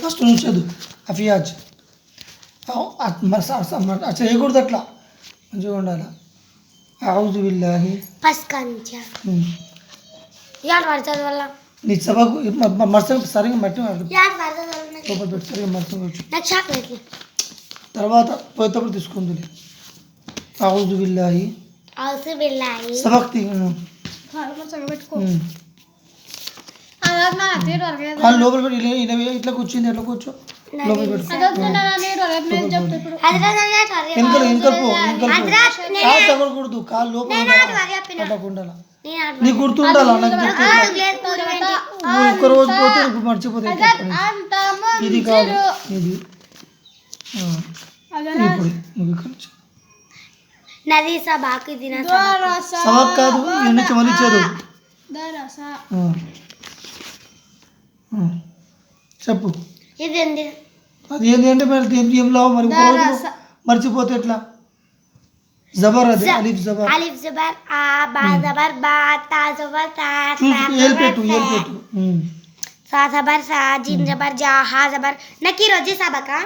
First ఉంచదు అఫియాజ్ చేయకూడదు అట్లా మంచిగా ఉండాలి అఊజు బిల్లాహి నీ సభకు మర్చ సరిగా మట్టి సరిగా మర్చవచ్చు తర్వాత పోయేటప్పుడు తీసుకుంది అఊజు బిల్లాహి సబక్ లోపల పెట్టి ఇట్లా కూర్చుంది ఎట్లా కూర్చో లోపల పెట్టుకో తగలకూడదు కాలు లోపల పట్టకుండా నీకు గుర్తుండాలా ఒక్క రోజు పోతే ఇప్పుడు మర్చిపోతే ఇది కాదు ఇది ఇప్పుడు సబక్ కాదు నుంచి మళ్ళీ చదువు చెప్పు అది ఏంటి అంటే మరి ఏం లావు మరి మర్చిపోతే ఎట్లా జబర్ అది అలిఫ్ జబర్ ఆ బా జబర్ బా తా జబర్ తా ఏల్ పెట్టు సా జబర్ సా జీమ్ జబర్ జా హా జబర్ నకీర్ వచ్చే సబకా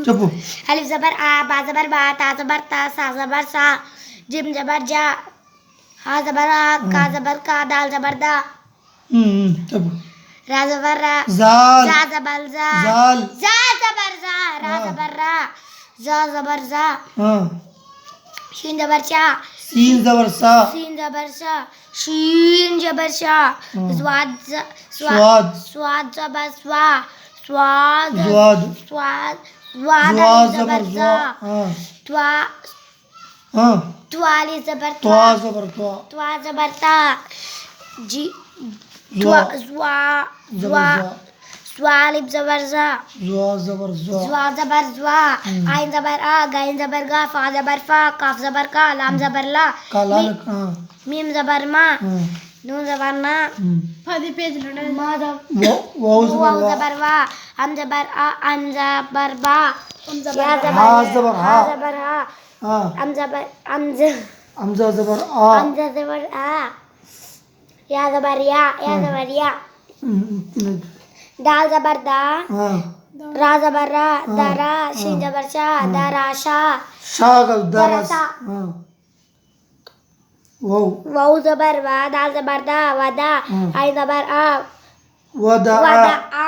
చెప్పు అలిఫ్ జబర్ ఆ బా జబర్ బా తా జబర్ తా సా జబర్ సా జీమ్ జబర్ జా హా జబర్ ఆ కా జబర్ కా దాల్ జబర్ దా చెప్పు రా జబర్ రా జాల్ జా జబర్ జా జాల్ జా జబర్ జా రా జబర్ రా జా జబర్ జా షీన్ జబర్ షా సీన్ జబర్ సా షీన్ జబర్ షా షీన్ జబర్ షా స్వాద్ స్వాద్ స్వాద్ జబర్ స్వా స్వాద్ స్వాద్ స్వాద్ స్వాద్ జబర్ జా త్వా త్వాలి జబర్ త్వా జబర్ త్వా త్వా జబర్ తా జీ త్వా జ్వా జ్వా స్వాలిబ్ జబర్ జా జ్వా జబర్ జ్వా జ్వా జబర్ జ్వా ఐన్ జబర్ ఆ గైన్ జబర్ గా ఫా జబర్ ఫా కాఫ్ జబర్ కా లామ్ జబర్ లా మీమ్ జబర్ మా నూన్ జబర్ నా 10 పేజీలు ఉన్నాయి వావ్ జబర్ వా హమ్ జబర్ ఆ అన్ జబర్ బా యా జబర్ హా జబర్ హా జబర్ హా హమ్ జబర్ హమ్జా జబర్ ఆ హమ్జా జబర్ ఆ యా జబర్ యా యా జబర్ యా दाल जबर दा रा जबर रा दरा शीन जबर शा दरा शा शा का दरा वाव जबर वा दाल जबर दा वदा आई जबर आ वदा आ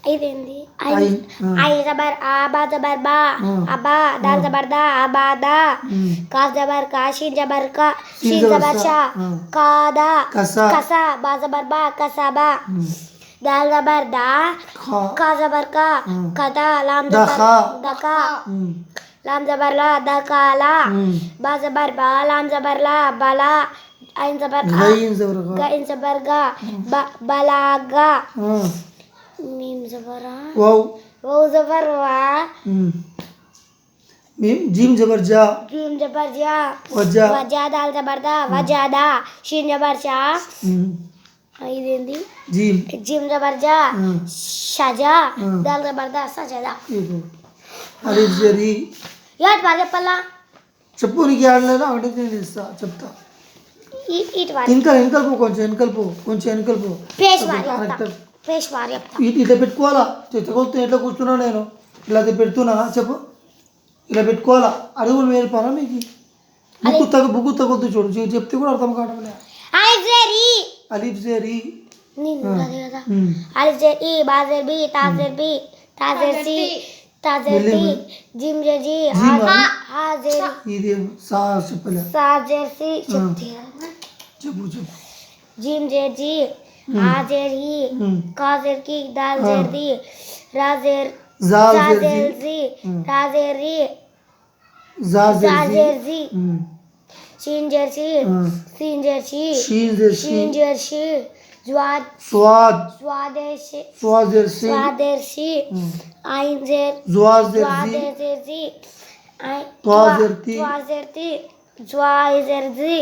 इदेंदी आई जबर आ बा जबर बा अबा दाल जबर दा अबादा काफ जबर का शीन जबर का शीन जबर शा कादा कसा बा जबर बा कसबा दाल जबर दा का जबर का कदा लाम जबर दका लाम जबर ला दकाला बा जबर बा लाम जबर ला बला आइन जबर आ गाइन जबर गा बलागा मीम जबर आ वाव जबर वा मीम जीम जबर जा वजा दाल जबर दा वजादा शीन जबर शा इदेंदी जीम जबर जा షజా దాల్ జబర్ దా సజదా అలిఫ్ జరీ యాడ్ బాగా చెప్పాలా చెప్పు నీకు యాడలేదా ఒకటి నేను ఇస్తా చెప్తా ఇట్ వారి వెనకల్పు కొంచెం వెనకల్పు పేష్ వారి చెప్తా ఇట్లా పెట్టుకోవాలా తగులుతూ ఎట్లా కూర్చున్నా నేను ఇలా పెడుతున్నా చెప్పు ఇలా పెట్టుకోవాలా అడుగులు వేరుపాలా మీకు బుక్కు తగులుతూ చూడు చెప్తే కూడా అర్థం కావడం లేదు అలిఫ్ జరీ अलिफ जेर ई बा जेर बी ता जेर सी जिम जेर जी हा जेर ఇది సా చెప్పలే సా जेर सी చెప్పు जिम जेर जी हा जेर ही का जेर की दाल जेर दी रा जेर जा जेर जी रा जेर री जा जेर जी शीन जेर सी सीन जेर शी शीन जेर शी स्वादेशी आइन जेर swadeshi त्वाजेरती ज्वाइजेरजी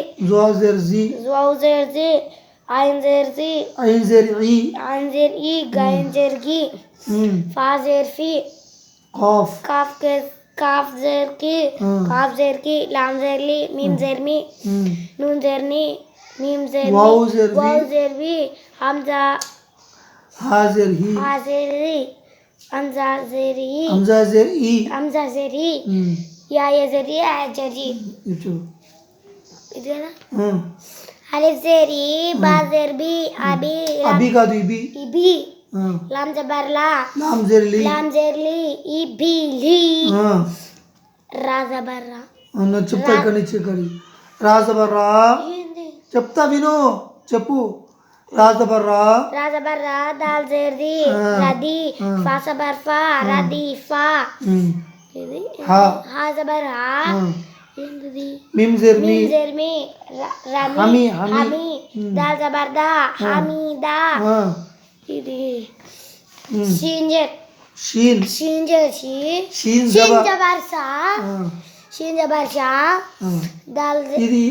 Einzerzi, Einzer I. Einzer I, Geinzergi, Fazerfi, Qaf. Kafzerki, Kafzerki, Lamzerli, Mimzermi, Nunzerni, Mimzermi, Wawzervi. Wawzervi, Hamza, Hazer Hi. Hazeri, Hamzazeri, Hamzazer I. Hamzazeri, Yayazeri, Ajari. ఇటు ఇది కదా అలిఫ్జెరి బాజెర్బి అబి అబి కాదు ఇబి ఇబి లామ్ జబర్లా లాంజర్లి లాంజెర్లి ఇబిలి రా జబర్రా అన్న చెప్తా ఇక్కడ నుంచి ఇక్కడి రాజబర్రా ఏంది చెప్తా విను చెప్పు రాజబర్రా రా జబర్రా దాల్ జెర్ది రది ఫా జబర్ఫా రది ఫా ఇది హా హా జబర్హా ఏంది మిమ్ జెర్మి మీమ్ జెర్మి రమి హమి దాల్ జబర్దా హమీదా ఇది షీంజర్ షీన్ షీంజర్ షీన్ జబర్సా షీన్ జబర్షా దాల్ ఇది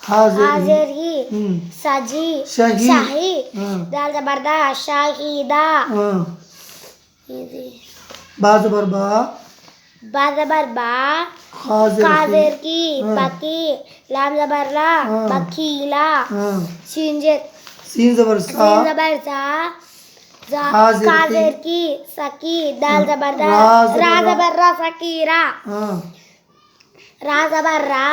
హాజర్ హాజరి సజి షహీ షాహి దాల్ జబర్దా షాహీదా ఇది బాజబర్బా బాజబర్బా హాజర్ కాజర్ కి బకి లామ్ జబర్లా బకీలా షీంజర్ సీన్ జబర్సా షీన్ జబర్సా కాజర్ కి సకి దాల్ జబర్దా రా జబర్రా సకీరా రా జబర్రా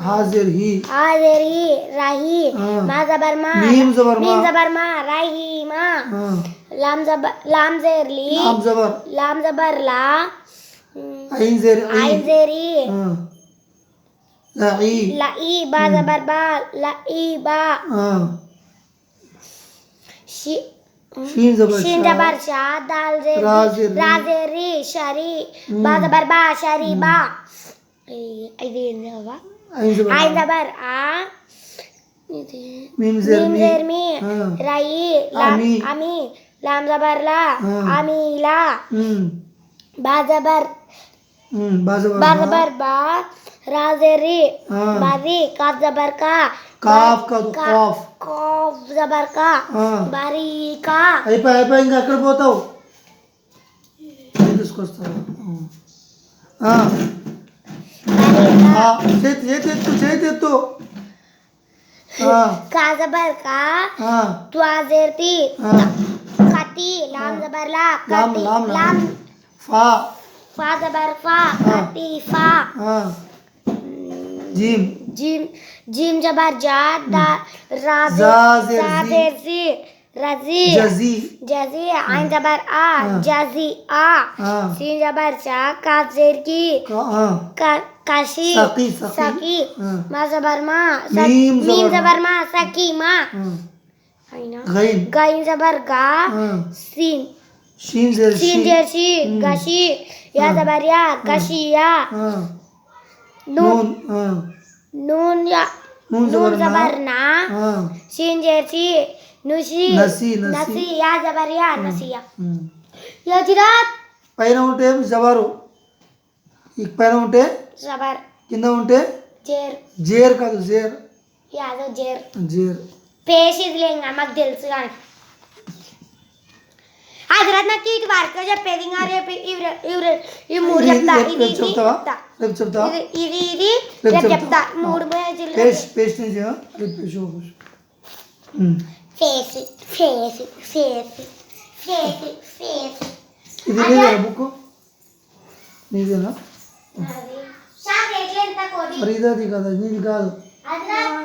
హాజర్ హి హాజరి రహి మా జబర్మా మీమ్ జబర్మా మీమ్ జబర్మా రహీమా లామ్ జెర్లి లామ్ జబర్ లామ్ జబర్లా ఐన్ జెర్ ఐ ఐజెరి లఈ లఈ బా జబర్బా లఈబా షీన్ జబర్ షీన్ జబర్షా దాల్ జెర్రి రాజెరి షరి బా జబర్బా షరీబా ఇది ఏంది అవ్వ ఐన్ జబర్ ఐన్ జబర్ ఆ ఇది మీమ్ మీమ్ జెర్మి జెర్మి రయి అమి లామ్ జబర్లా అమీలా బా జబర్ బాజబర్ బర్బర్ బా రాజెరి బరి కాఫ్ జబర్ కా కాఫ్ కాదు కాఫ్ కాఫ్ జబర్ కా బరీకా అయిపోయి ఇంకా ఎక్కడ పోతావు తీసుకొస్తావు చేతి ఎత్తు కా జబర్ కా త్వాజెర్తి కతి లామ్ జబర్లా లామ్ కతి లామ్ లామ్ ఫా ఫా జబర్ ఫా కతి ఫా జీమ్ జీమ్ జీమ్ జబర్ జా దా రాజెర్సి రజి జజీ జజి ఐన్ జబర్ ఆ జజి ఆ సీన్ జబర్ షా కాఫ్ జెర్ కి కషి సకి సకి మా జబర్ మా మీమ్ మీమ్ జబర్ మా సకి మా అయినా గైన్ గైన్ జబర్ గా సీన్ షీన్ జెర్ సీన్ జెర్సి గషి యా జబర్ యా గషియా నూన్ నూన్ యా నూన్ జబర్ నా షీన్ జెర్సి నుషి నసి నసి యా జబర్ యా నసియా యా జిరాత్ పైన ఉంటే జబరు ఈ పైన ఉంటే జబర్ కింద ఉంటే జేర్ జేర్ కాదు జేర్ యాదో జేర్ జేర్ పేషిది లేంగా మాకు తెలుసు కానీ హజరత్ నాకు ఇటు వరకు చెప్పేది ఇంకా రేపు ఈ మూడు చెప్తా ఇది ఇది చెప్తావా చెప్తా రేపు చెప్తావా ఇది ఇది రేపు చెప్తా మూడు పేజీలు పేస్ట్ నుంచి రేపు facie facie facie facie facie ఇది నీదేనా బుక్ నీదేనా చాక్లెట్లు ఎంత కోడి మరి ఇది కదా నీది కాదు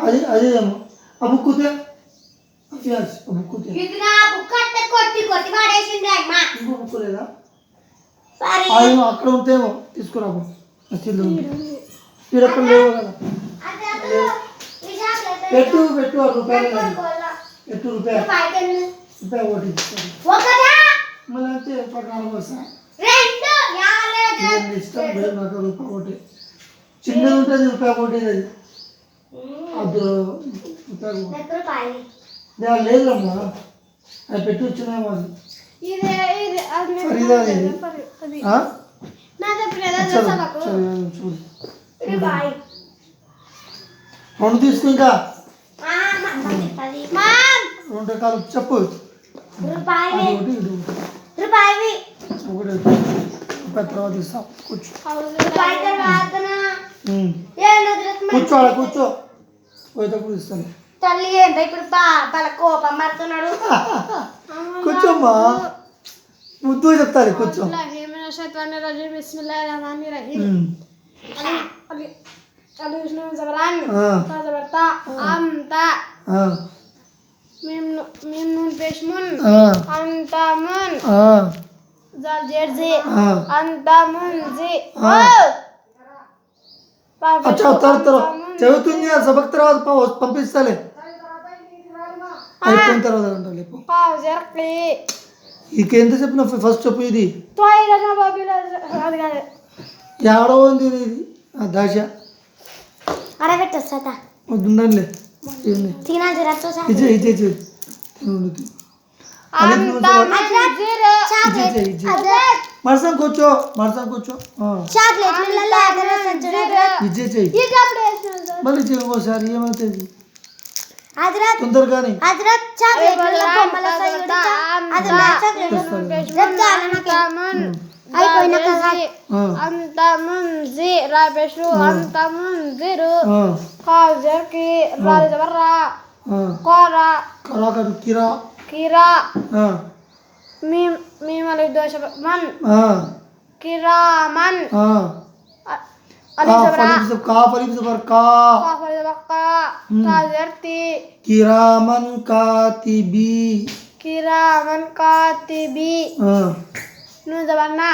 అది అదేమో ఆ బుక్ కుతే ఆ బుక్ కుతే ఇది నా బుక్ అంటే కొట్టి కొట్టి పడేసింది అమ్మ ఇంకో బుక్ లేదా సరే అదేమో అక్కడ ఉంటేమో తీసుకురాబో నచ్చింది మీరు అక్కడ లేవు కదా పెట్టు పెట్టు ఆ రూపాయలు పెట్టు రూపాయలు రూపాయలు ఒకటి మళ్ళీ అంతే పక్కన వస్తా ఇష్టం లేదు నాకు రూపాయి ఒకటి చిన్నది ఉంటుంది రూపాయి ఒకటి అది అది రూపాయి ఒకటి లేదమ్మా అది పెట్టి వచ్చినామో అది ఫరీదా చూడు రెండు తీసుకో ఇంకా మామ్ 2 రకాలు చెప్పు. రూపాయి అది ఒకటి ఇది ఒకటి. రూపాయి ఒకటి తర్వాత ఇస్తాం. కూర్చో. రూపాయి తర్వాతనా కూర్చో అలా కూర్చో. పోయేటప్పుడు ఇస్తాను. తల్లి ఏంట ఇప్పుడు పాపల కోపం పడుతున్నాడు. కూర్చోమ్మా, ముద్దు చెప్తాను. కూర్చో. చదువుతుంది సబక్ తర్వాత పంపిస్తాలే. అయిపోయిన తర్వాత ఇంకెంత చెప్పిన ఫస్ట్ చెప్పు. ఇది ఏడో ఉంది ఇది దాశ అడగట్టొస్తా వద్దుండంలే. ఇచ్చే ఇచ్చే ఇచ్చే మరసం కూర్చో. మరసం కూర్చో. ఇచ్చే చెయ్యి మళ్ళీ చెయ్యి ఇంకోసారి. ఏమవుతుంది తొందరగానే. కిరామన్ కాతిబి nun zabarna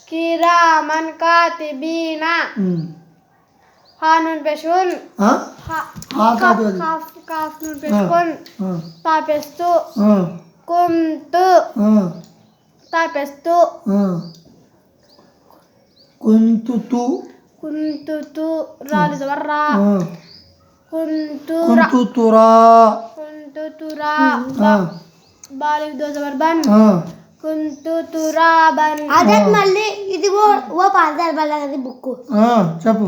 kiraman katibina ha nun peshun kaf nun peshun ta pestu kuntu ta pestu kuntu ra zabarra kuntu tura balik do zabarban kuntu turaban. అదే మళ్ళీ ఇది ఓ పాదాల బల్లది బుక్ చెప్పు.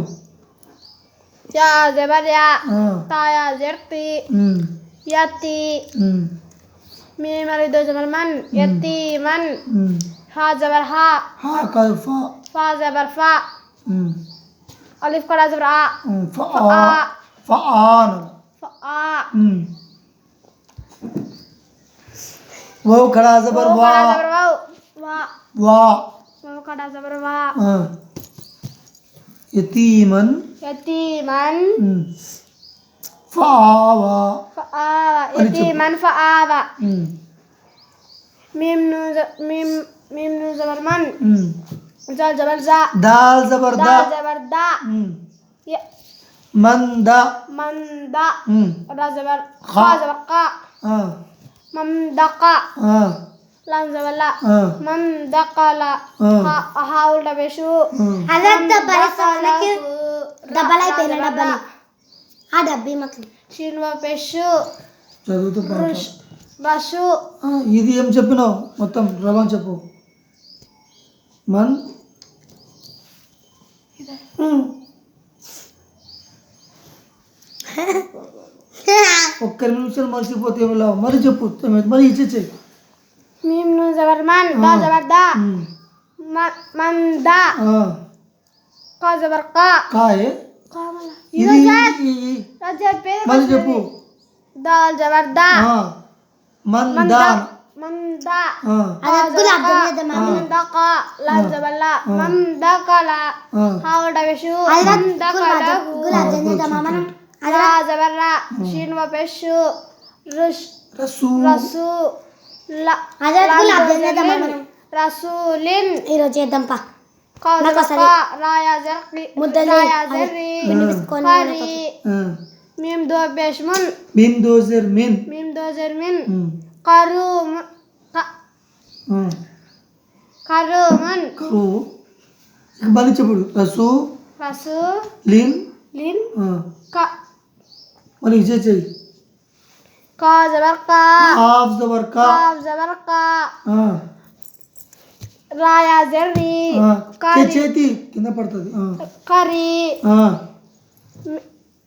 యా జబర్ యా తా యా జర్తి యతి మీమ్ అలి దో జబర్ మన్ యతీమన్ హా జబర్ హా కాదు ఫా జబర్ ఫా అలిఫ్ కడా జబర్ ఆ ఫఆన్ वाव खड़ा जबर वा वा वाव खड़ा जबर वा यतीमन फावा यतीमन फावा मीम नु जबर मन जाल जबर जा दाल जबर दा मंदा रा जबर खा जबर का mamdaka lam zabala mamdakala ha ulta beshu adat dabale sanaki dabala pehla dabali ha dabbi matlab shinwa beshu చదువుతూ bashu ఇది ఏం చెప్పినావు మొత్తం రవాన్ చెప్పు. మన్ ఒక్క నిమిషాలు మర్చిపోతే మరి చెప్పు. మరి ఇచ్చే మీమ్ ను జబర్ మన్ దా జబర్ దా మందా కా జబర్ కా కాయే ఇది మరి చెప్పు. దాల్ జబర్ దా మందా మందకా లా జబర్ లా మందకలా హౌడ విషు మందకలా రా జబర్ రా షిన్ వ పెషు రసు రసూలిన్ ఈరోజు చేద్దాం పా రాయా జర్కి రాయా జర్రి ఖరి మీమ్ దో బెష్మున్ మీమ్ దో జర్మిన్ కరుమన్ కరు మళ్ళీ చెప్పు. రసు లిన్ క మరి ఇచ్చే చెయ్యి. కా జబర్ కా కాఫ్ జబర్ కా రాయా జర్రి చేతి కింద పడుతుంది. కరి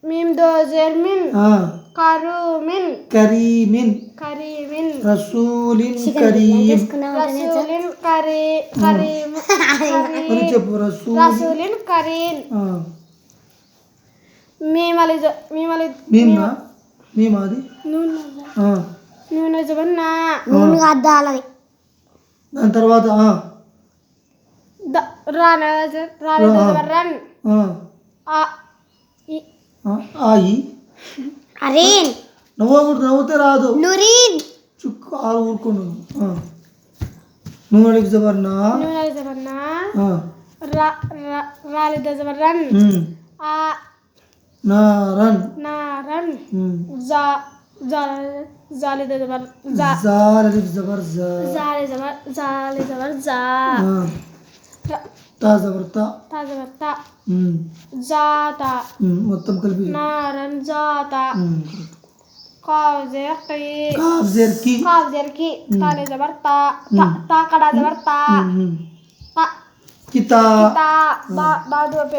మీమ్ దో జర్మిన్ కరుమిన్ కరీమిన్ కరీమిన్ రసూలిన్ కరీం రసూలిన్ కరీం మరి చెప్పు రసూల్ రసూలిన్ కరీం మీమాది నూనె జబన్నా నూనె అద్దాలని దాని తర్వాత రన్ ఆయి అరీన్ నవ్వుతే రాదు నురీన్ చుక్కు ఆరు ఊరుకున్నాను నూనె జబర్నా రాలిద జబర్రన్ నారన్ నారన్ జాలిద జబర్ జాలిద జబర్ జాలి జబర్ జా తా జబర్ తా జాతా మొత్తం కలిపి నారన్ జాతా కాఫ్ జర్ కి తానే జబర్ తా కడా జబర్ తా కితా బాదు पे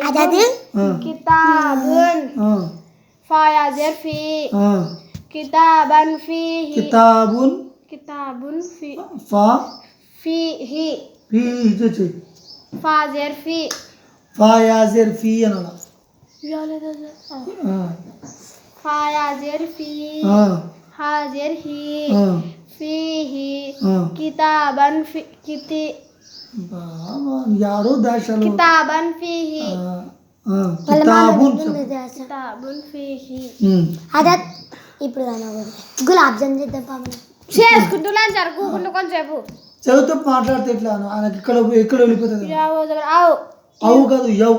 किताबुन फाया जर फी किताबन फीही किताबुन फी फीही ఫీ फाजर फी ఫాయాజర్ ఫీ అనాల फायाजर फी हाजर ही फीही किताबन फी యారో దాశాలు किताबन फीही కితాబున్ ఫీహి అదత్ ఇప్పుడు గులాబ్ జామ్ చేద్దాం పాపం చేసుకుంటున్నాను జరుగుకుంటూ కొంచెంసేపు చదువుతూ మాట్లాడితే ఎట్లా ఆయనకి ఎక్కడ వెళ్ళిపోతుంది అవు కాదు యౌ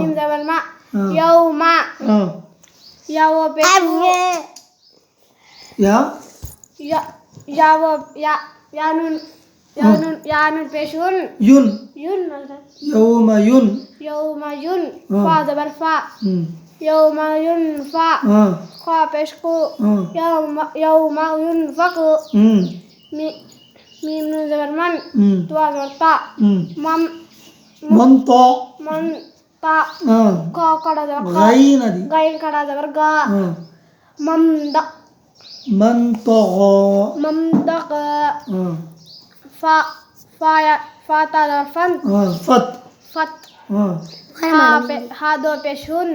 నిమ్ జబర్ మా యౌమా యావో పే యావో యానున్ పేషున్ యున్ యౌమయున్ ఫా జబర్ ఫా యౌమయున్ ఫా ఖా పేష్కు యౌమయున్ ఫకు meme noon Jaber Mann తువా Jaber తా మన్ తా కా కడా జబర్ గైన్ అది గైన్ కడా జబర్ గా మమ్ద మమ్దగ ఫా తా జబర్ ఫన్ ఫత్ హా దో పేషున్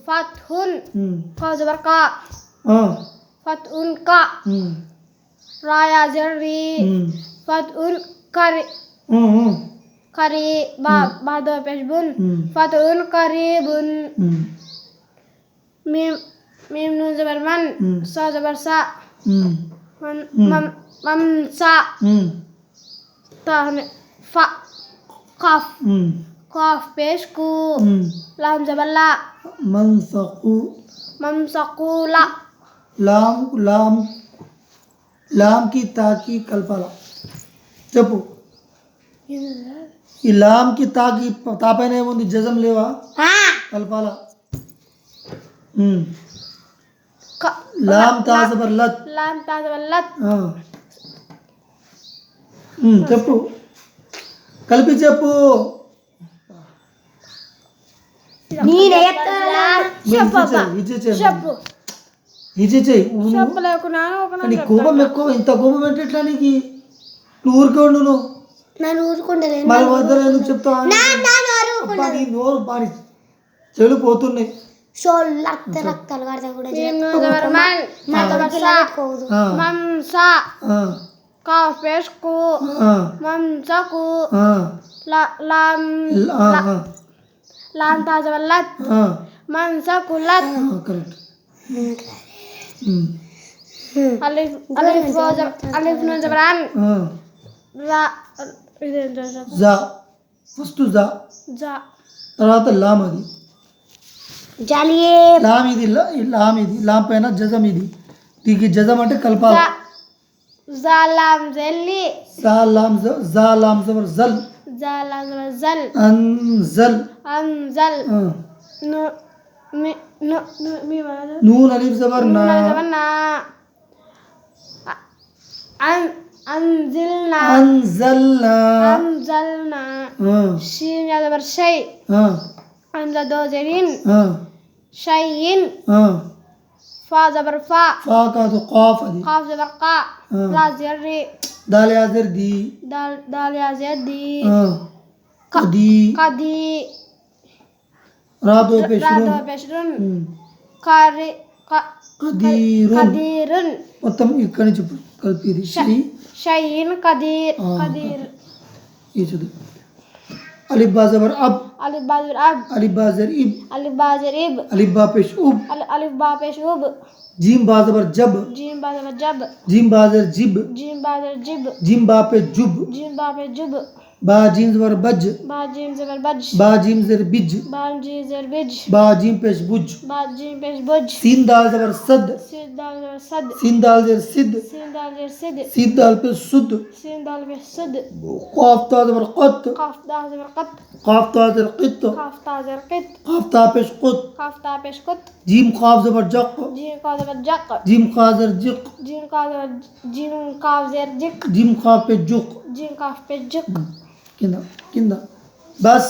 ఫత్హున్ కా జబర్ కా ఫత్ఉన్ కా రాయా జర్రి ఫత్ఉన్ కరి బా దో పేషున్ ఫత్ఉన్ కరీబున్ మీమ్ నూన్ జబర్ మన్ సా జబర్ సా మమ్సా తాహనే ఫా కాఫ్ పేష్కు లామ్ జబల్లా మమ్సకులా లాంకి తాకి కల్పాల చెప్పు ఈ లాంకి తాకి తాపైన ఏముంది జజం లేవా కల్పాల లామ్ తాజబర్ లత్ చెప్పు కలిపి చెప్పు కోపం ఎక్కువ ఇంత కోపం ఏంటి ఎట్లా నీకు నువ్వు ఊరికే ఉండు నువ్వు మరి వద్దరు ఎందుకు చెప్తావు నీ నోరు పాడి చెడు పోతున్నాయి లామ్ తాజవల్లత్ మన్సకులత్ అలిఫ్ నూన్ జబరాన్ జా ఫస్ట్ జా తర్వాత లామ్ అది లామ్ పైన జజం ఇది దీనికి జజం అంటే కలపాలి జాలాం జల్లి జాలాం జబర్ జల్ అంజల్ నూన్ అలిఫ్ జబర్ నా అంజల్నా షీన్ జబర్ షై అంజ దో జరీన్ షైయిన్ ఆ, ఫా జబర్ ఫా ఫా కాదు కాఫ్ అది ఖాఫ్ జబర్ కా రా జర్ రి దాల్ యాజర్ ది దాల్ యా జర్ ది ఆ, కది కది రాతో రా పెషురు దో పెష్రున్ కారి కదీరున్ కదీరున్ మొత్తం ఇక్కడి నుంచి కలిపి ఇది షై షైయిన్ కదీర్ ఈ చదువు అలిఫ్ బా జబర్ అబ్ అలిఫ్ బా జబర్ అబ్ అలిఫ్ బా జర్ ఇబ్ అలిఫ్ బా జర్ ఇబ్ అలిఫ్ బా పెష్ ఉబ్ అలిఫ్ బా పెష్ ఉబ్ జీమ్ బా జబర్ జబ్ జీమ్ బా జబర్ జబ్ జీమ్ బా జర్ జిబ్ జీమ్ బా జర్ జిబ్ జీమ్ బా पे जुब जीम बा पे जुब बा जीम जबर बज बा जीम जबर बज बा जीम जर बिज बा जीम जर बिज बा जीम पेश बुज बा जीम पेश बुज सीन दाल जबर सद सीन दाल जबर सद सीन दाल जर सिद सीन दाल जबर सिद सीन दाल पे सुद सीन दाल पे सुद काफ ता जबर qat काफ दा जबर qत काफ ता जर qit काफ ता जबर qत काफ ता पेश qut काफ ता पेश qत जीम काफ जबर जक जीम का जबर जक जीम का जर जिक जीम का जबर जीम काफ जर जिक जीम काफ पे जुक जीम काफ पे जुक किंदा किंदा बस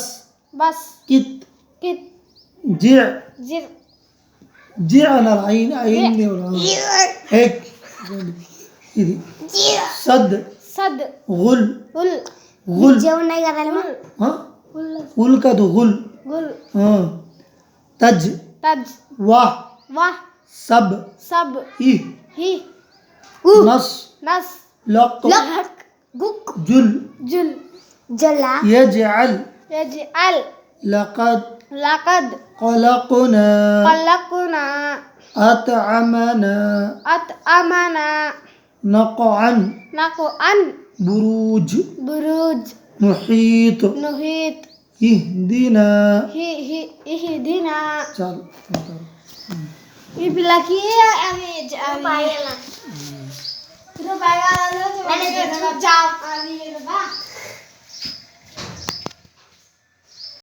बस कित कित जिर जिर जिर अना आइन आइन ने वला हेक ఇది సద్ सद గుల్ उल గుల్ जे ఉన్నాయి కదా हाँ उल गुल का तो गुल गुल हाँ तज तज वाह वाह सब सब ही ही नस नस लक लक गुक जुल जुल जला यजअल यजअल लقد लقد خلقنا خلقنا أطعمنا أطعمنا نقعا نقعا بروج بروج محيط نحيط اهدنا اهدنا चल Ibu lagi ya, Ami. Rupanya lah. Rupanya lu cuma jawab Ami,